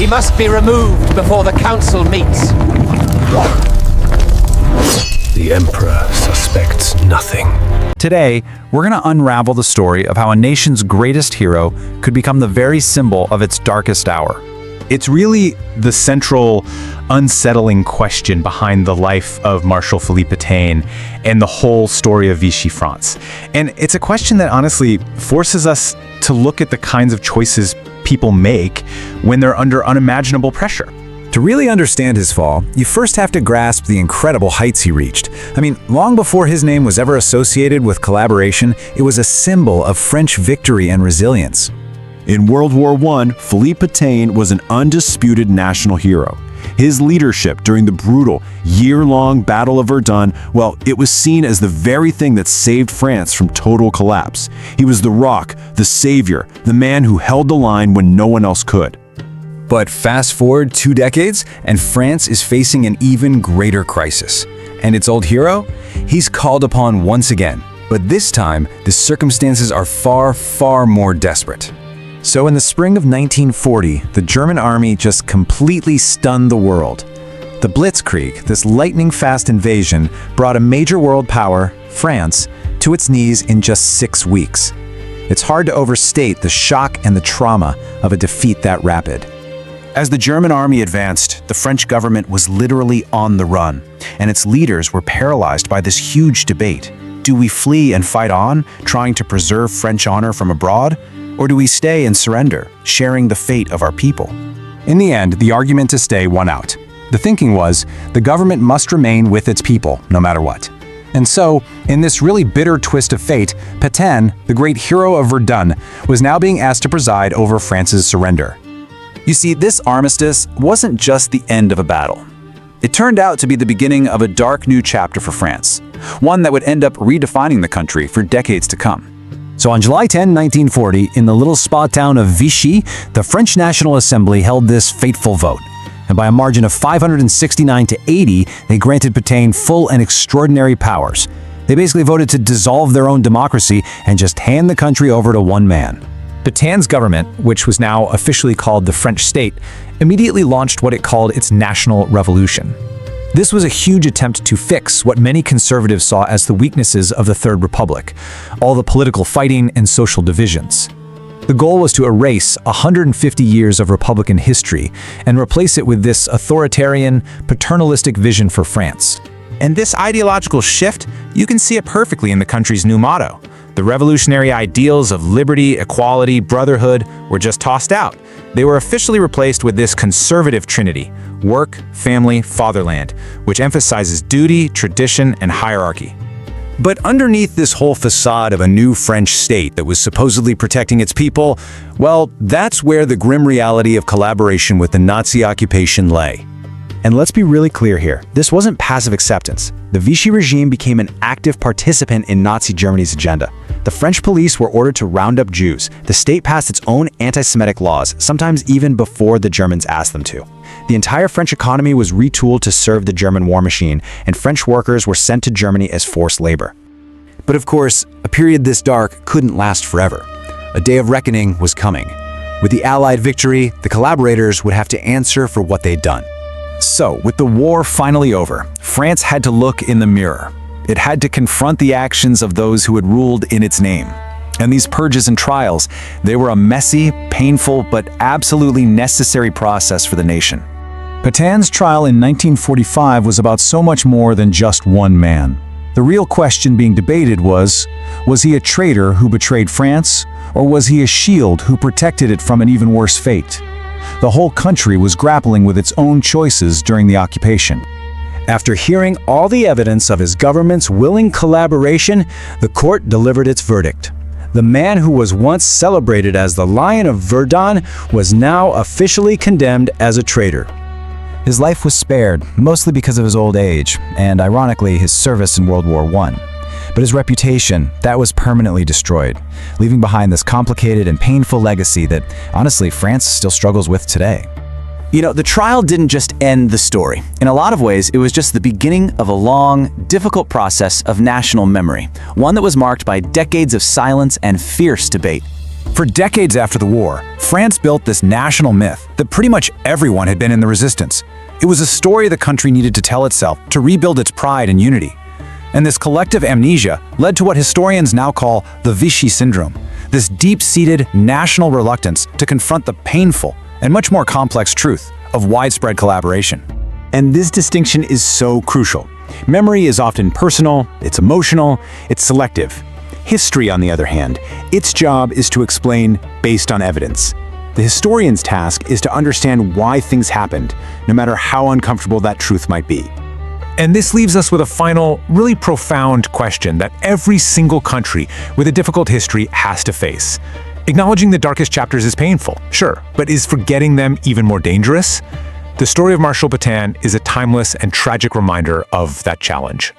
He must be removed before the council meets. The Emperor suspects nothing. Today, we're going to unravel the story of how a nation's greatest hero could become the very symbol of its darkest hour. It's really the central, unsettling question behind the life of Marshal Philippe Pétain and the whole story of Vichy France. And it's a question that honestly forces us to look at the kinds of choices people make when they're under unimaginable pressure. To really understand his fall, you first have to grasp the incredible heights he reached. I mean, long before his name was ever associated with collaboration, it was a symbol of French victory and resilience. In World War I, Philippe Pétain was an undisputed national hero. His leadership during the brutal, year-long Battle of Verdun, well, it was seen as the very thing that saved France from total collapse. He was the rock, the savior, the man who held the line when no one else could. But fast forward 2 decades, and France is facing an even greater crisis. And its old hero? He's called upon once again. But this time, the circumstances are far, far more desperate. So in the spring of 1940, the German army just completely stunned the world. The Blitzkrieg, this lightning-fast invasion, brought a major world power, France, to its knees in just 6 weeks. It's hard to overstate the shock and the trauma of a defeat that rapid. As the German army advanced, the French government was literally on the run, and its leaders were paralyzed by this huge debate. Do we flee and fight on, trying to preserve French honor from abroad? Or do we stay and surrender, sharing the fate of our people? In the end, the argument to stay won out. The thinking was, the government must remain with its people, no matter what. And so, in this really bitter twist of fate, Pétain, the great hero of Verdun, was now being asked to preside over France's surrender. You see, this armistice wasn't just the end of a battle. It turned out to be the beginning of a dark new chapter for France, one that would end up redefining the country for decades to come. So on July 10, 1940, in the little spa town of Vichy, the French National Assembly held this fateful vote. And by a margin of 569 to 80, they granted Pétain full and extraordinary powers. They basically voted to dissolve their own democracy and just hand the country over to one man. Pétain's government, which was now officially called the French state, immediately launched what it called its national revolution. This was a huge attempt to fix what many conservatives saw as the weaknesses of the Third Republic, all the political fighting and social divisions. The goal was to erase 150 years of Republican history and replace it with this authoritarian, paternalistic vision for France. And this ideological shift, you can see it perfectly in the country's new motto. The revolutionary ideals of liberty, equality, brotherhood were just tossed out. They were officially replaced with this conservative trinity: work, family, fatherland, which emphasizes duty, tradition, and hierarchy. But underneath this whole facade of a new French state that was supposedly protecting its people, well, that's where the grim reality of collaboration with the Nazi occupation lay. And let's be really clear here, this wasn't passive acceptance. The Vichy regime became an active participant in Nazi Germany's agenda. The French police were ordered to round up Jews. The state passed its own anti-Semitic laws, sometimes even before the Germans asked them to. The entire French economy was retooled to serve the German war machine, and French workers were sent to Germany as forced labor. But of course, a period this dark couldn't last forever. A day of reckoning was coming. With the Allied victory, the collaborators would have to answer for what they'd done. So, with the war finally over, France had to look in the mirror. It had to confront the actions of those who had ruled in its name. And these purges and trials, they were a messy, painful, but absolutely necessary process for the nation. Pétain's trial in 1945 was about so much more than just one man. The real question being debated was he a traitor who betrayed France, or was he a shield who protected it from an even worse fate? The whole country was grappling with its own choices during the occupation. After hearing all the evidence of his government's willing collaboration, the court delivered its verdict. The man who was once celebrated as the Lion of Verdun was now officially condemned as a traitor. His life was spared, mostly because of his old age, and ironically, his service in World War I. But his reputation, that was permanently destroyed, leaving behind this complicated and painful legacy that, honestly, France still struggles with today. You know, the trial didn't just end the story. In a lot of ways, it was just the beginning of a long, difficult process of national memory, one that was marked by decades of silence and fierce debate. For decades after the war, France built this national myth that pretty much everyone had been in the resistance. It was a story the country needed to tell itself to rebuild its pride and unity. And this collective amnesia led to what historians now call the Vichy syndrome, this deep-seated national reluctance to confront the painful and much more complex truth of widespread collaboration. And this distinction is so crucial. Memory is often personal, it's emotional, it's selective. History, on the other hand, its job is to explain based on evidence. The historian's task is to understand why things happened, no matter how uncomfortable that truth might be. And this leaves us with a final, really profound question that every single country with a difficult history has to face. Acknowledging the darkest chapters is painful, sure, but is forgetting them even more dangerous? The story of Marshal Pétain is a timeless and tragic reminder of that challenge.